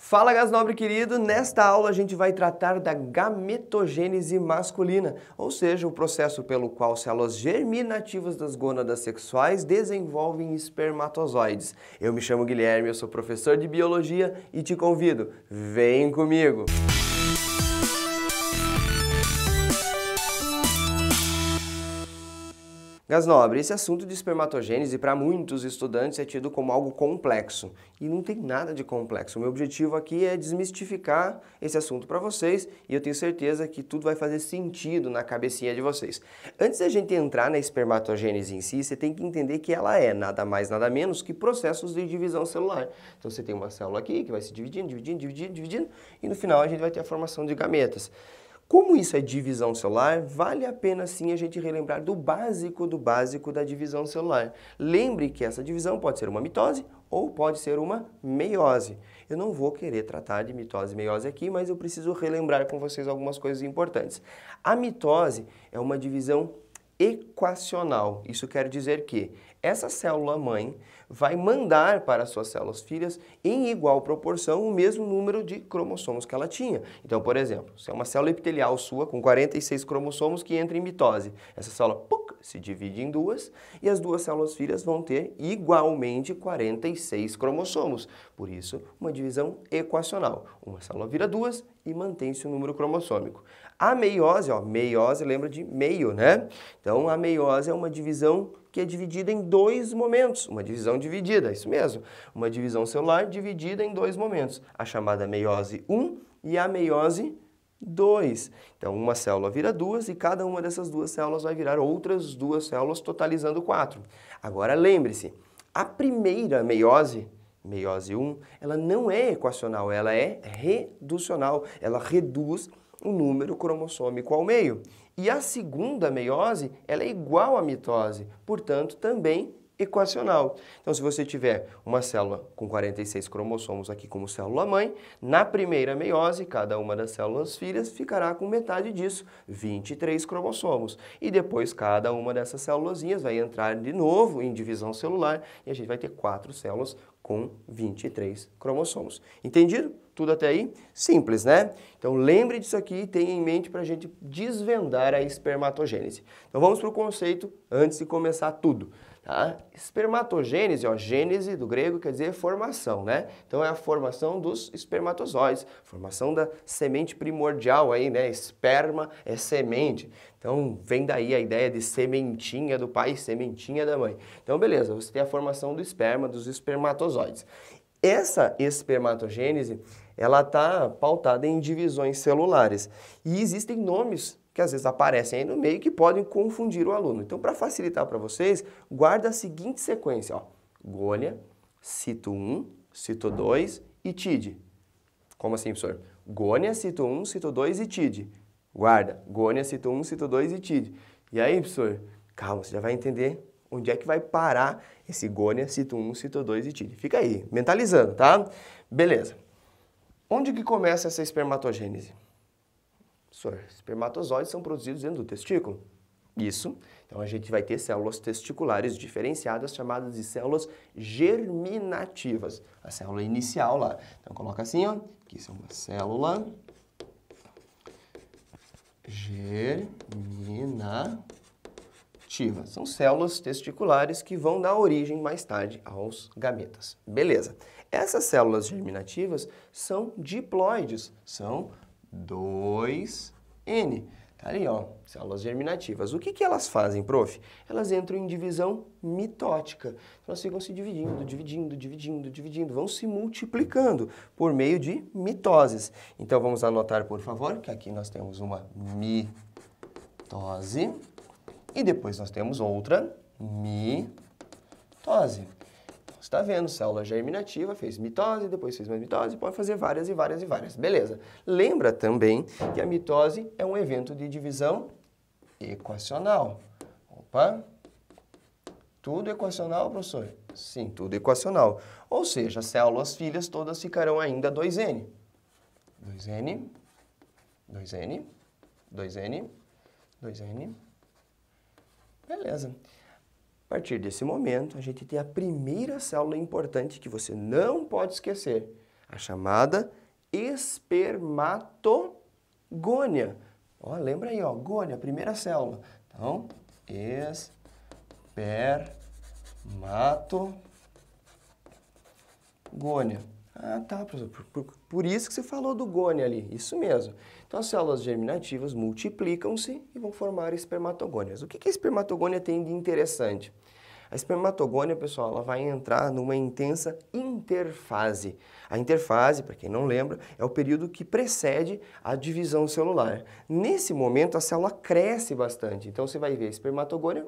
Fala, gás nobre querido! Nesta aula a gente vai tratar da gametogênese masculina, ou seja, o processo pelo qual células germinativas das gônadas sexuais desenvolvem espermatozoides. Eu me chamo Guilherme, eu sou professor de biologia e te convido, vem comigo! Gás nobre, esse assunto de espermatogênese para muitos estudantes é tido como algo complexo. E não tem nada de complexo. O meu objetivo aqui é desmistificar esse assunto para vocês e eu tenho certeza que tudo vai fazer sentido na cabecinha de vocês. Antes da gente entrar na espermatogênese em si, você tem que entender que ela é nada mais, nada menos que processos de divisão celular. Então você tem uma célula aqui que vai se dividindo, dividindo e no final a gente vai ter a formação de gametas. Como isso é divisão celular, vale a pena sim a gente relembrar do básico da divisão celular. Lembre que essa divisão pode ser uma mitose ou pode ser uma meiose. Eu não vou querer tratar de mitose e meiose aqui, mas eu preciso relembrar com vocês algumas coisas importantes. A mitose é uma divisão equacional. Isso quer dizer que essa célula-mãe vai mandar para as suas células filhas em igual proporção o mesmo número de cromossomos que ela tinha. Então, por exemplo, se é uma célula epitelial sua com 46 cromossomos que entra em mitose, essa célula se divide em duas e as duas células filhas vão ter igualmente 46 cromossomos. Por isso, uma divisão equacional. Uma célula vira duas e mantém-se o número cromossômico. A meiose, meiose lembra de meio, né? Então, a meiose é uma divisão que é dividida em dois momentos. Uma divisão dividida, isso mesmo. Uma divisão celular dividida em dois momentos. A chamada meiose 1 e a meiose 2. Então, uma célula vira duas e cada uma dessas duas células vai virar outras duas células, totalizando 4. Agora, lembre-se, a primeira meiose, meiose 1, ela não é equacional, ela é reducional. Ela reduz o número cromossômico ao meio. E a segunda meiose, ela é igual à mitose, portanto, também equacional. Então, se você tiver uma célula com 46 cromossomos aqui como célula-mãe, na primeira meiose, cada uma das células filhas ficará com metade disso, 23 cromossomos. E depois, cada uma dessas célulazinhas vai entrar de novo em divisão celular e a gente vai ter 4 células com 23 cromossomos. Entendido? Tudo até aí? Simples, né? Então, lembre disso aqui e tenha em mente para a gente desvendar a espermatogênese. Então, vamos para o conceito antes de começar tudo. Tá? Espermatogênese, gênese do grego quer dizer formação, né? Então é a formação dos espermatozoides, formação da semente primordial aí, né? Esperma é semente. Então vem daí a ideia de sementinha do pai, sementinha da mãe. Então beleza, você tem a formação do esperma, dos espermatozoides. Essa espermatogênese, ela está pautada em divisões celulares e existem nomes que às vezes aparecem aí no meio que podem confundir o aluno. Então, para facilitar para vocês, guarda a seguinte sequência, gônia, cito 1, cito 2 e TID. Como assim, professor? Gônia, cito 1, cito 2 e TID. Guarda, gônia, cito 1, cito 2 e TID. E aí, professor? Calma, você já vai entender onde é que vai parar esse gônia, cito 1, cito 2 e TID. Fica aí, mentalizando, tá? Beleza. Onde que começa essa espermatogênese? Espermatozoides são produzidos dentro do testículo. Isso. Então a gente vai ter células testiculares diferenciadas, chamadas de células germinativas. A célula inicial lá. Então coloca assim, que isso é uma célula germinativa. São células testiculares que vão dar origem mais tarde aos gametas. Beleza. Essas células germinativas são diploides, são 2N. Tá ali, células germinativas. O que elas fazem, prof? Elas entram em divisão mitótica. Elas ficam se dividindo, vão se multiplicando por meio de mitoses. Então, vamos anotar, por favor, que aqui nós temos uma mitose e depois nós temos outra mitose. Você está vendo, célula germinativa, fez mitose, depois fez mais mitose, pode fazer várias e várias e várias. Beleza. Lembra também que a mitose é um evento de divisão equacional. Opa! Tudo equacional, professor? Sim, tudo equacional. Ou seja, as células filhas todas ficarão ainda 2N. 2N, 2N, 2N, 2N. Beleza. A partir desse momento, a gente tem a primeira célula importante que você não pode esquecer, a chamada espermatogônia. Ó, lembra aí, ó, gônia, primeira célula. Então, espermatogônia. Ah, tá, professor. Por isso que você falou do gônia ali. Isso mesmo. Então, as células germinativas multiplicam-se e vão formar espermatogônias. O que a espermatogônia tem de interessante? A espermatogônia, pessoal, ela vai entrar numa intensa interfase. A interfase, para quem não lembra, é o período que precede a divisão celular. Nesse momento, a célula cresce bastante. Então, você vai ver a espermatogônia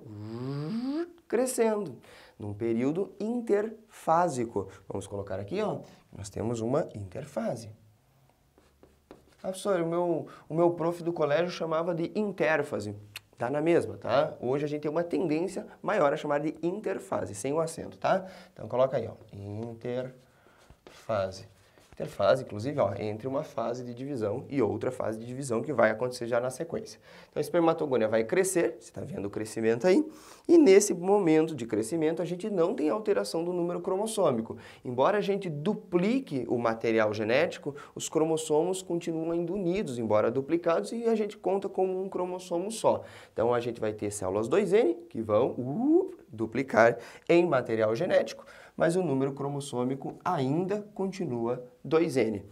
crescendo, num período interfásico. Vamos colocar aqui, ó, nós temos uma interfase. Ah, professor, o meu prof do colégio chamava de interfase. Tá na mesma, tá? Hoje a gente tem uma tendência maior a chamar de interfase, sem o acento, tá? Então coloca aí, ó, interfase. Interfase, inclusive, ó, entre uma fase de divisão e outra fase de divisão que vai acontecer já na sequência. Então a espermatogônia vai crescer, você está vendo o crescimento aí, e nesse momento de crescimento a gente não tem alteração do número cromossômico. Embora a gente duplique o material genético, os cromossomos continuam ainda unidos, embora duplicados, e a gente conta como um cromossomo só. Então a gente vai ter células 2N que vão duplicar em material genético, mas o número cromossômico ainda continua 2N.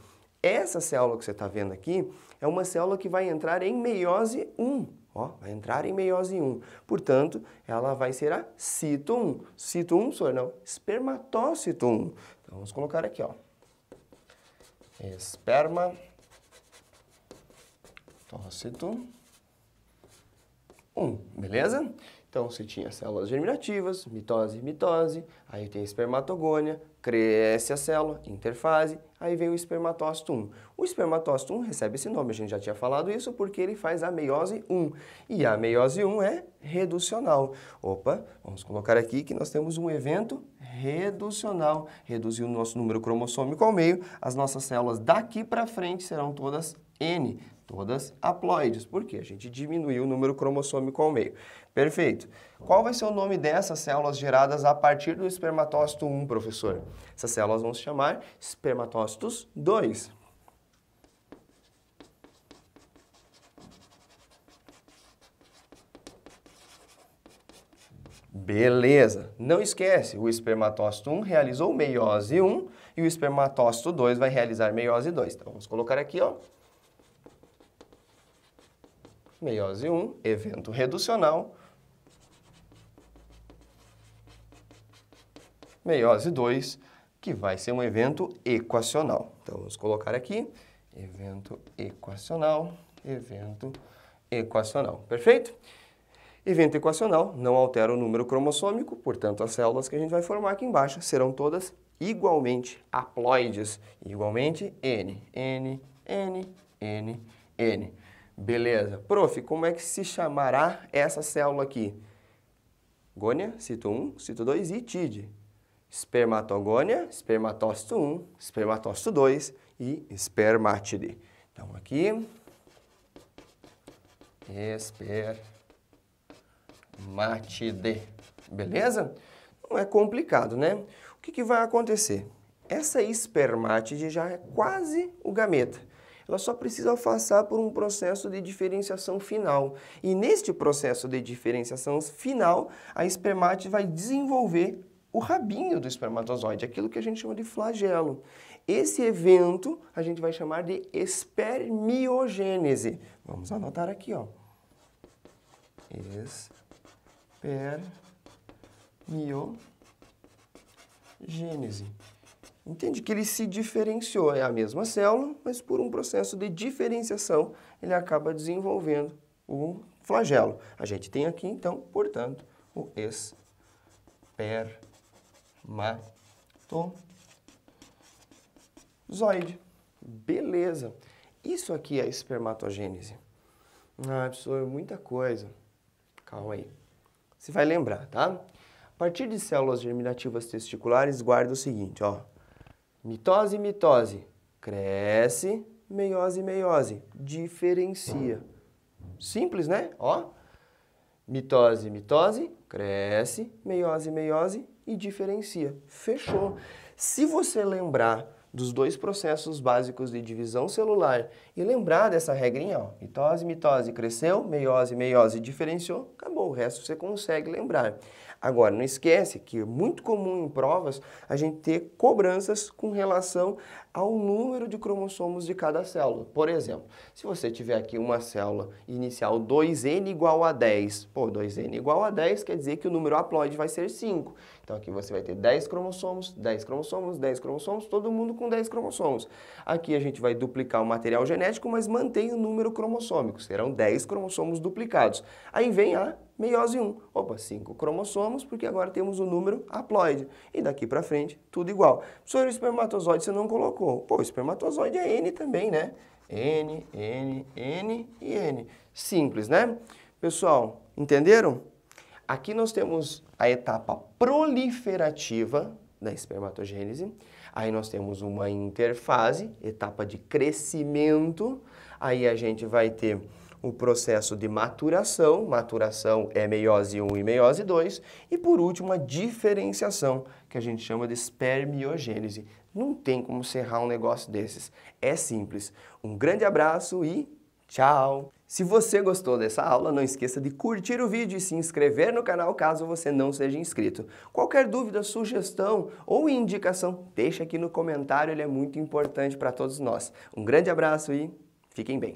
Essa célula que você está vendo aqui é uma célula que vai entrar em meiose 1. Ó, vai entrar em meiose 1. Portanto, ela vai ser a cito 1. Cito 1, senhor, não, espermatócito 1. Então, vamos colocar aqui, ó. Espermatócito 1, beleza? Então, você tinha células germinativas, mitose, aí tem espermatogônia, cresce a célula, interfase, aí vem o espermatócito 1. O espermatócito 1 recebe esse nome, a gente já tinha falado isso, porque ele faz a meiose 1. E a meiose 1 é reducional. Opa, vamos colocar aqui que nós temos um evento reducional. Reduziu o nosso número cromossômico ao meio, as nossas células daqui para frente serão todas N. Todas haploides, porque a gente diminuiu o número cromossômico ao meio. Perfeito. Qual vai ser o nome dessas células geradas a partir do espermatócito 1, professor? Essas células vão se chamar espermatócitos 2. Beleza. Não esquece, o espermatócito 1 realizou meiose 1 e o espermatócito 2 vai realizar meiose 2. Então, vamos colocar aqui, ó. Meiose 1, evento reducional. Meiose 2, que vai ser um evento equacional. Então, vamos colocar aqui, evento equacional, evento equacional. Perfeito? Evento equacional não altera o número cromossômico, portanto, as células que a gente vai formar aqui embaixo serão todas igualmente haploides, igualmente N, N, N, N, N. Beleza. Prof, como é que se chamará essa célula aqui? Gônia, cito 1, cito 2 e TID. Espermatogônia, espermatócito 1, espermatócito 2 e espermátide. Então, aqui, espermátide. Beleza? Não é complicado, né? O que vai acontecer? Essa espermátide já é quase o gameta. Ela só precisa passar por um processo de diferenciação final. E neste processo de diferenciação final, a espermátide vai desenvolver o rabinho do espermatozoide, aquilo que a gente chama de flagelo. Esse evento a gente vai chamar de espermiogênese. Vamos anotar aqui, ó. Espermiogênese. Entende que ele se diferenciou, é a mesma célula, mas por um processo de diferenciação, ele acaba desenvolvendo o flagelo. A gente tem aqui, então, portanto, o espermatozoide. Beleza. Isso aqui é a espermatogênese. Ah, professor, muita coisa. Calma aí. Você vai lembrar, tá? A partir de células germinativas testiculares, guarda o seguinte, ó. Mitose, mitose, cresce, meiose, meiose, diferencia. Simples, né? Ó, mitose, mitose, cresce, meiose, meiose e diferencia. Fechou. Se você lembrar dos dois processos básicos de divisão celular e lembrar dessa regrinha, ó, mitose, mitose, cresceu, meiose, meiose, diferenciou, acabou, o resto você consegue lembrar. Agora, não esquece que é muito comum em provas a gente ter cobranças com relação ao número de cromossomos de cada célula. Por exemplo, se você tiver aqui uma célula inicial 2N igual a 10, pô, 2N igual a 10 quer dizer que o número haploide vai ser 5. Então aqui você vai ter 10 cromossomos, 10 cromossomos, 10 cromossomos, todo mundo com 10 cromossomos. Aqui a gente vai duplicar o material genético, mas mantém o número cromossômico, serão 10 cromossomos duplicados. Aí vem a meiose 1. Opa, 5 cromossomos, porque agora temos o número haploide. E daqui pra frente, tudo igual. Professor, o espermatozoide você não colocou. Pô, o espermatozoide é N também, né? N, N, N e N. Simples, né? Pessoal, entenderam? Aqui nós temos a etapa proliferativa da espermatogênese. Aí nós temos uma interfase, etapa de crescimento. Aí a gente vai ter o processo de maturação, maturação é meiose 1 e meiose 2, e por último a diferenciação, que a gente chama de espermiogênese. Não tem como serrar um negócio desses, é simples. Um grande abraço e tchau! Se você gostou dessa aula, não esqueça de curtir o vídeo e se inscrever no canal caso você não seja inscrito. Qualquer dúvida, sugestão ou indicação, deixa aqui no comentário, ele é muito importante para todos nós. Um grande abraço e fiquem bem!